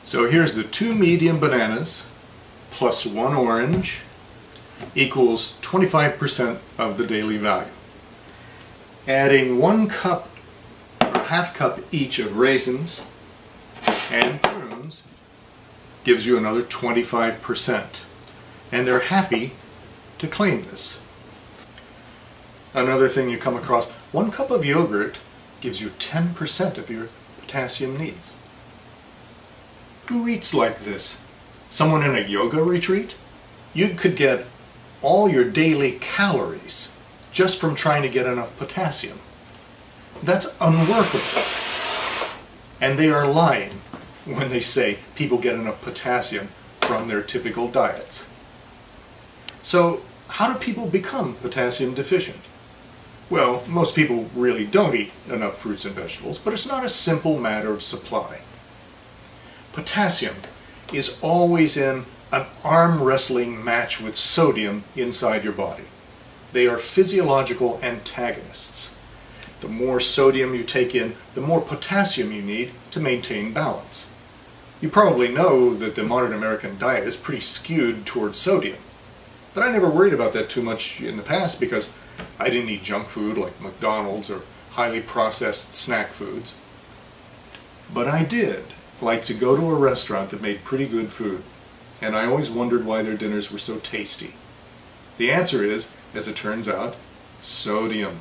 So here's the 2 medium bananas plus 1 orange equals 25% of the daily value. Adding 1 cup or half cup each of raisins and prunes gives you another 25%. And they're happy to claim this. Another thing you come across, 1 cup of yogurt gives you 10% of your potassium needs. Who eats like this? Someone in a yoga retreat? You could get all your daily calories just from trying to get enough potassium. That's unworkable. And they are lying when they say people get enough potassium from their typical diets. So, how do people become potassium deficient? Well, most people really don't eat enough fruits and vegetables, but it's not a simple matter of supply. Potassium is always in an arm wrestling match with sodium inside your body. They are physiological antagonists. The more sodium you take in, the more potassium you need to maintain balance. You probably know that the modern American diet is pretty skewed towards sodium. But I never worried about that too much in the past because I didn't eat junk food like McDonald's or highly processed snack foods. But I did like to go to a restaurant that made pretty good food, and I always wondered why their dinners were so tasty. The answer is, as it turns out, sodium.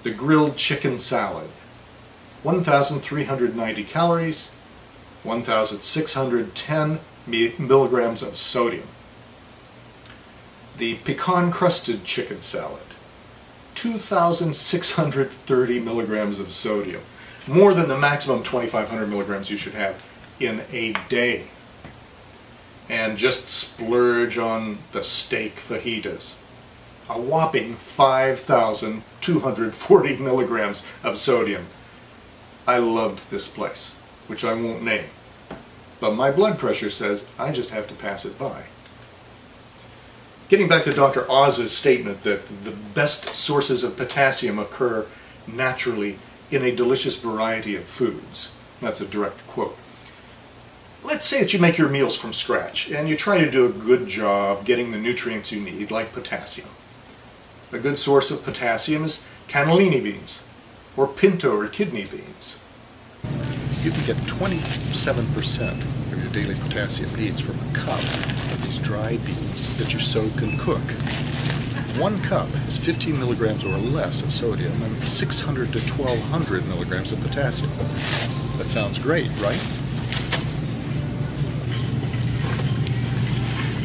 The grilled chicken salad, 1,390 calories, 1,610 milligrams of sodium. The pecan-crusted chicken salad, 2,630 milligrams of sodium. More than the maximum 2,500 milligrams you should have in a day. And just splurge on the steak fajitas. A whopping 5,240 milligrams of sodium. I loved this place, which I won't name. But my blood pressure says I just have to pass it by. Getting back to Dr. Oz's statement that the best sources of potassium occur naturally in a delicious variety of foods. That's a direct quote. Let's say that you make your meals from scratch and you try to do a good job getting the nutrients you need, like potassium. A good source of potassium is cannellini beans or pinto or kidney beans. You can get 27% of your daily potassium needs from a cup of these dried beans that you soak and cook. 1 cup has 15 milligrams or less of sodium and 600 to 1,200 milligrams of potassium. That sounds great, right?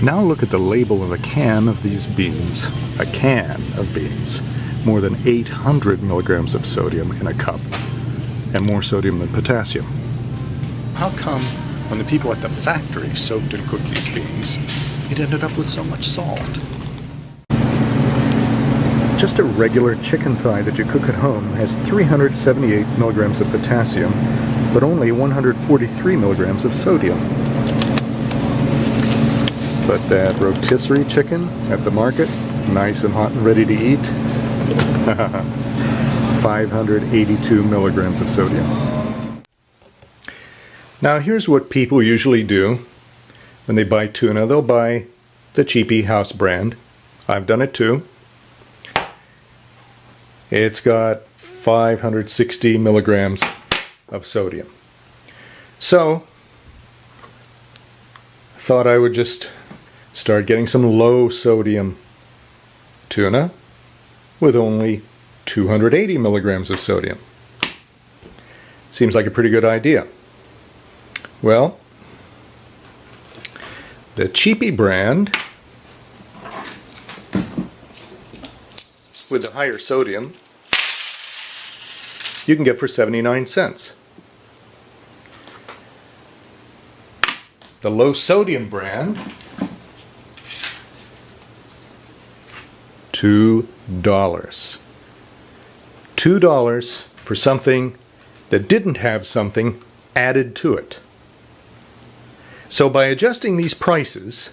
Now look at the label of a can of these beans. A can of beans. More than 800 milligrams of sodium in a cup. And more sodium than potassium. How come when the people at the factory soaked and cooked these beans, it ended up with so much salt? Just a regular chicken thigh that you cook at home has 378 milligrams of potassium, but only 143 milligrams of sodium. But that rotisserie chicken at the market, nice and hot and ready to eat, 582 milligrams of sodium. Now here's what people usually do when they buy tuna. They'll buy the cheapy house brand. I've done it too. It's got 560 milligrams of sodium. So, I thought I would just start getting some low sodium tuna with only 280 milligrams of sodium. Seems like a pretty good idea. Well, the cheapy brand with the higher sodium you can get for 79 cents. The low sodium brand, $2. $2 for something that didn't have something added to it. So by adjusting these prices,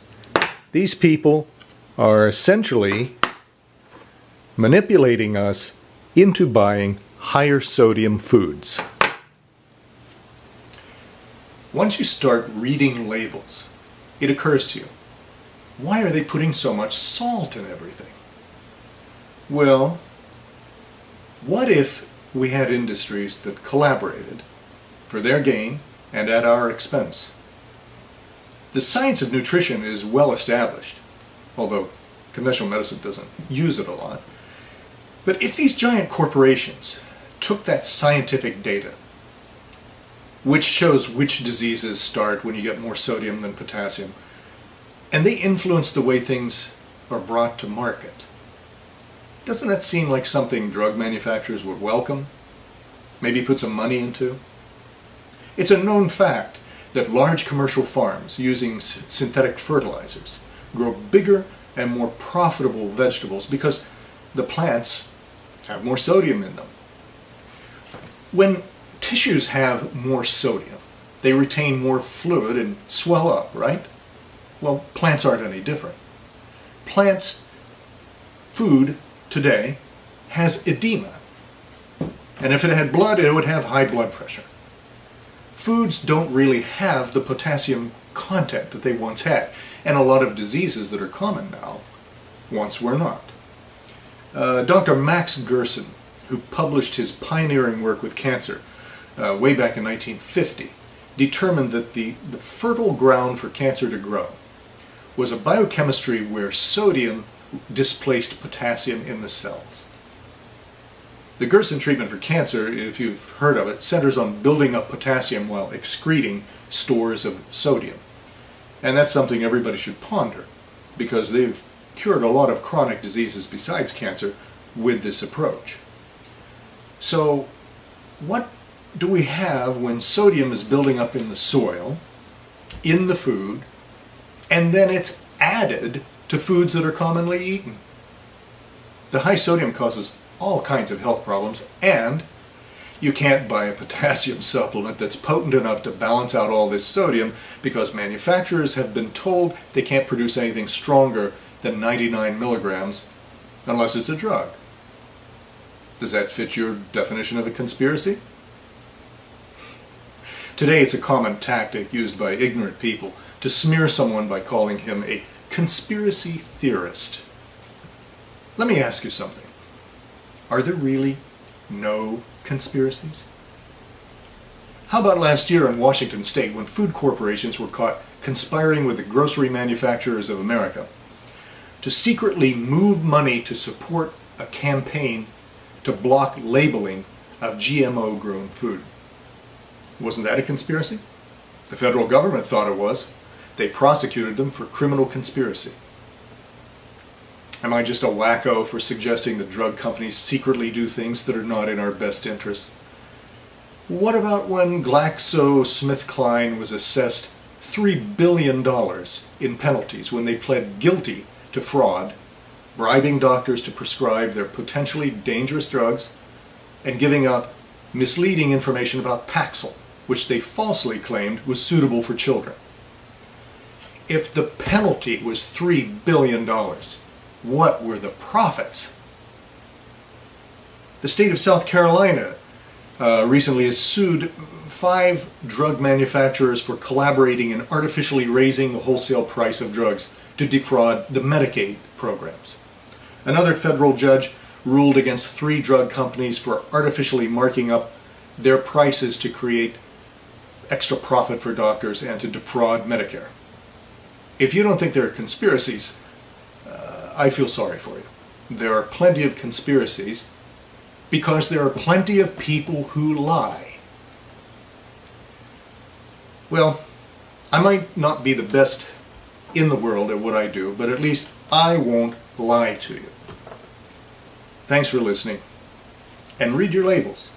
these people are essentially manipulating us into buying higher sodium foods. Once you start reading labels, it occurs to you, why are they putting so much salt in everything? Well, what if we had industries that collaborated for their gain and at our expense? The science of nutrition is well established, although conventional medicine doesn't use it a lot. But if these giant corporations took that scientific data, which shows which diseases start when you get more sodium than potassium, and they influence the way things are brought to market, doesn't that seem like something drug manufacturers would welcome? Maybe put some money into? It's a known fact that large commercial farms using synthetic fertilizers grow bigger and more profitable vegetables because the plants have more sodium in them. When tissues have more sodium, they retain more fluid and swell up, right? Well, plants aren't any different. Plants' food today has edema. And if it had blood, it would have high blood pressure. Foods don't really have the potassium content that they once had. And a lot of diseases that are common now once were not. Dr. Max Gerson, who published his pioneering work with cancer way back in 1950, determined that the fertile ground for cancer to grow was a biochemistry where sodium displaced potassium in the cells. The Gerson treatment for cancer, if you've heard of it, centers on building up potassium while excreting stores of sodium. And that's something everybody should ponder, because they've cured a lot of chronic diseases besides cancer with this approach. So, what do we have when sodium is building up in the soil, in the food, and then it's added to foods that are commonly eaten? The high sodium causes all kinds of health problems, and you can't buy a potassium supplement that's potent enough to balance out all this sodium because manufacturers have been told they can't produce anything stronger than 99 milligrams unless it's a drug. Does that fit your definition of a conspiracy? Today it's a common tactic used by ignorant people to smear someone by calling him a conspiracy theorist. Let me ask you something. Are there really no conspiracies? How about last year in Washington State when food corporations were caught conspiring with the grocery manufacturers of America to secretly move money to support a campaign to block labeling of GMO-grown food? Wasn't that a conspiracy? The federal government thought it was. They prosecuted them for criminal conspiracy. Am I just a wacko for suggesting that drug companies secretly do things that are not in our best interests? What about when GlaxoSmithKline was assessed $3 billion in penalties when they pled guilty to fraud, bribing doctors to prescribe their potentially dangerous drugs, and giving out misleading information about Paxil, which they falsely claimed was suitable for children? If the penalty was $3 billion, what were the profits? The state of South Carolina recently has sued 5 drug manufacturers for collaborating in artificially raising the wholesale price of drugs to defraud the Medicaid programs. Another federal judge ruled against 3 drug companies for artificially marking up their prices to create extra profit for doctors and to defraud Medicare. If you don't think there are conspiracies, I feel sorry for you. There are plenty of conspiracies because there are plenty of people who lie. Well, I might not be the best in the world at what I do, but at least I won't lie to you. Thanks for listening, and read your labels.